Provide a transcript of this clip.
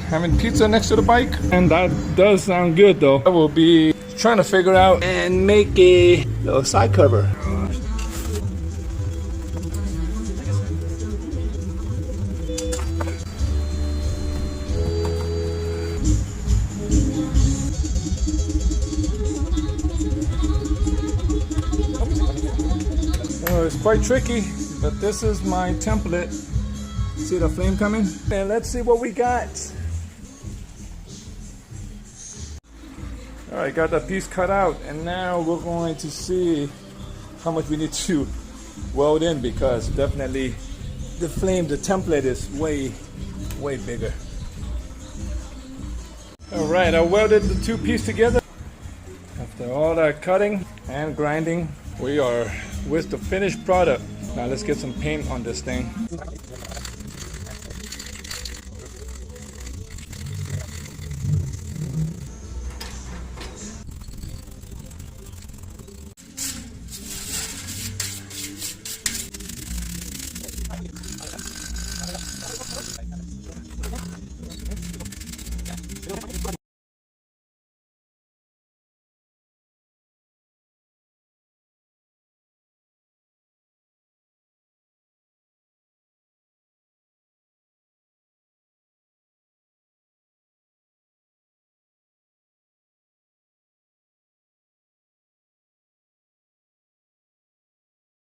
having pizza next to the bike. And that does sound good though. I will be trying to figure out and make a little side cover. It's quite tricky, but this is my template. See the flame coming? And let's see what we got. All right, got that piece cut out, and now we're going to see how much we need to weld in, because definitely the flame, the template is way bigger. All right, I welded the two pieces together. After all that cutting and grinding, we are with the finished product. Now let's get some paint on this thing.